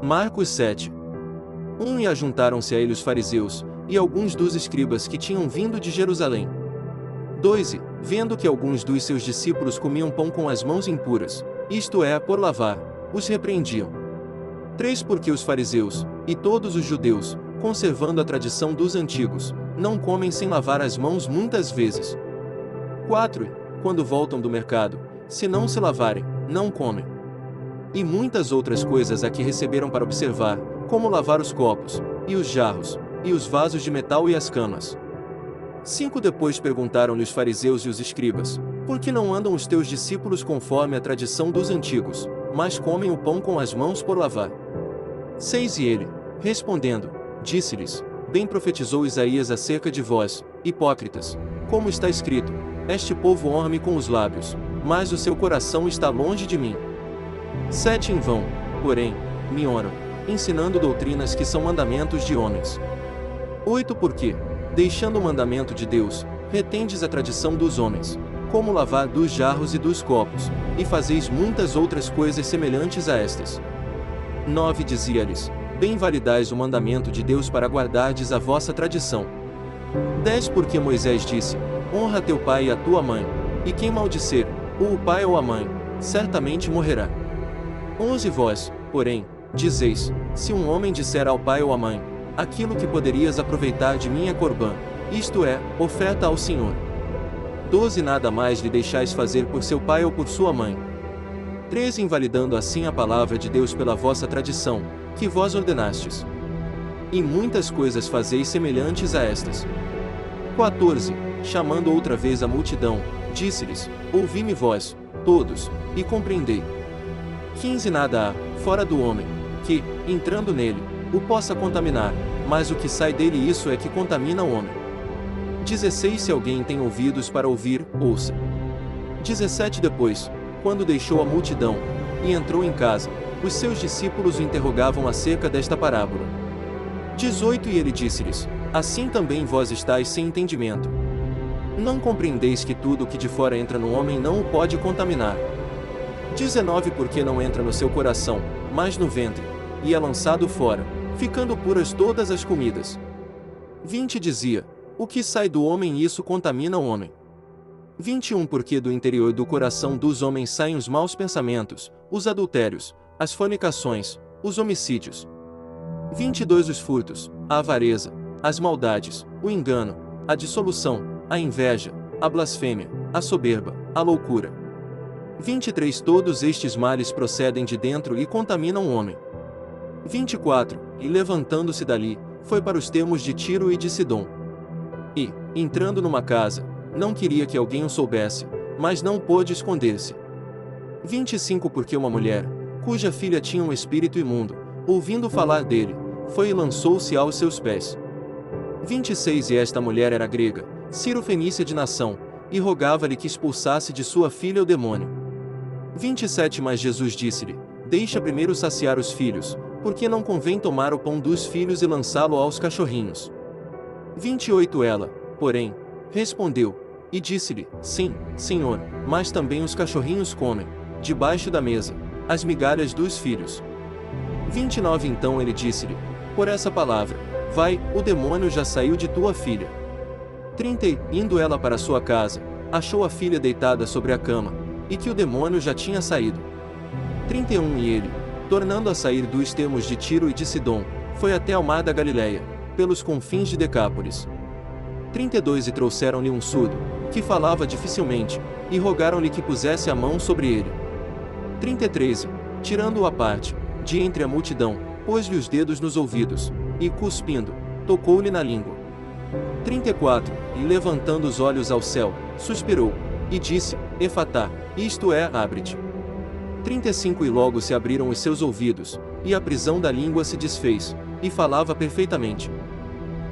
Marcos 7. E ajuntaram-se a ele os fariseus, e alguns dos escribas que tinham vindo de Jerusalém. 2. Vendo que alguns dos seus discípulos comiam pão com as mãos impuras, isto é, por lavar, os repreendiam. 3. Porque os fariseus, e todos os judeus, conservando a tradição dos antigos, não comem sem lavar as mãos muitas vezes. 4. Quando voltam do mercado, se não se lavarem, não comem. E muitas outras coisas a que receberam para observar, como lavar os copos, e os jarros, e os vasos de metal e as camas. 5. Depois perguntaram-lhe os fariseus e os escribas: por que não andam os teus discípulos conforme a tradição dos antigos, mas comem o pão com as mãos por lavar? 6. E ele, respondendo, disse-lhes: bem profetizou Isaías acerca de vós, hipócritas, como está escrito: este povo honra-me com os lábios, mas o seu coração está longe de mim. 7. Em vão, porém, me honram, ensinando doutrinas que são mandamentos de homens. 8. Porque, deixando o mandamento de Deus, retendes a tradição dos homens, como lavar dos jarros e dos copos, e fazeis muitas outras coisas semelhantes a estas. 9. Dizia-lhes: bem validais o mandamento de Deus para guardardes a vossa tradição. 10. Porque Moisés disse: honra teu pai e a tua mãe, e quem maldizer, ou o pai ou a mãe, certamente morrerá. 11. Vós, porém, dizeis: se um homem disser ao pai ou à mãe: aquilo que poderias aproveitar de mim é corbã, isto é, oferta ao Senhor. 12. Nada mais lhe deixais fazer por seu pai ou por sua mãe. 13. Invalidando assim a palavra de Deus pela vossa tradição, que vós ordenastes. E muitas coisas fazeis semelhantes a estas. 14. Chamando outra vez a multidão, disse-lhes: ouvi-me vós, todos, e compreendei. 15. Nada há, fora do homem, que, entrando nele, o possa contaminar, mas o que sai dele isso é que contamina o homem. 16. Se alguém tem ouvidos para ouvir, ouça. 17. Depois, quando deixou a multidão, e entrou em casa, os seus discípulos o interrogavam acerca desta parábola. 18. E ele disse-lhes: assim também vós estáis sem entendimento. Não compreendeis que tudo o que de fora entra no homem não o pode contaminar. 19. Porque não entra no seu coração, mas no ventre, e é lançado fora, ficando puras todas as comidas. 20. Dizia: o que sai do homem isso contamina o homem. 21. Porque do interior do coração dos homens saem os maus pensamentos, os adultérios, as fornicações, os homicídios. 22. Os furtos, a avareza, as maldades, o engano, a dissolução, a inveja, a blasfêmia, a soberba, a loucura. 23. Todos estes males procedem de dentro e contaminam o homem. 24. E levantando-se dali, foi para os termos de Tiro e de Sidom. E, entrando numa casa, não queria que alguém o soubesse, mas não pôde esconder-se. 25. Porque uma mulher, cuja filha tinha um espírito imundo, ouvindo falar dele, foi e lançou-se aos seus pés. 26. E esta mulher era grega, cirofenícia de nação, e rogava-lhe que expulsasse de sua filha o demônio. 27. Mas Jesus disse-lhe: deixa primeiro saciar os filhos, porque não convém tomar o pão dos filhos e lançá-lo aos cachorrinhos. 28. Ela, porém, respondeu, e disse-lhe: sim, Senhor, mas também os cachorrinhos comem, debaixo da mesa, as migalhas dos filhos. 29. Então ele disse-lhe: por essa palavra, vai, o demônio já saiu de tua filha. 30. Indo ela para sua casa, achou a filha deitada sobre a cama, e que o demônio já tinha saído. 31. E ele, tornando a sair dos termos de Tiro e de Sidom, foi até ao mar da Galileia, pelos confins de Decápolis. 32. E trouxeram-lhe um surdo, que falava dificilmente, e rogaram-lhe que pusesse a mão sobre ele. 33. Tirando-o à parte, de entre a multidão, pôs-lhe os dedos nos ouvidos, e, cuspindo, tocou-lhe na língua. 34. E levantando os olhos ao céu, suspirou, e disse: Efatá, isto é, abre-te. 35. E logo se abriram os seus ouvidos, e a prisão da língua se desfez, e falava perfeitamente.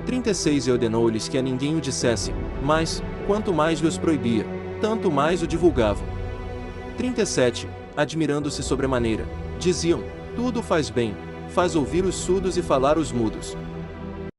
36. E ordenou-lhes que a ninguém o dissesse, mas, quanto mais lhes proibia, tanto mais o divulgavam. 37. Admirando-se sobremaneira, diziam: tudo faz bem, faz ouvir os surdos e falar os mudos.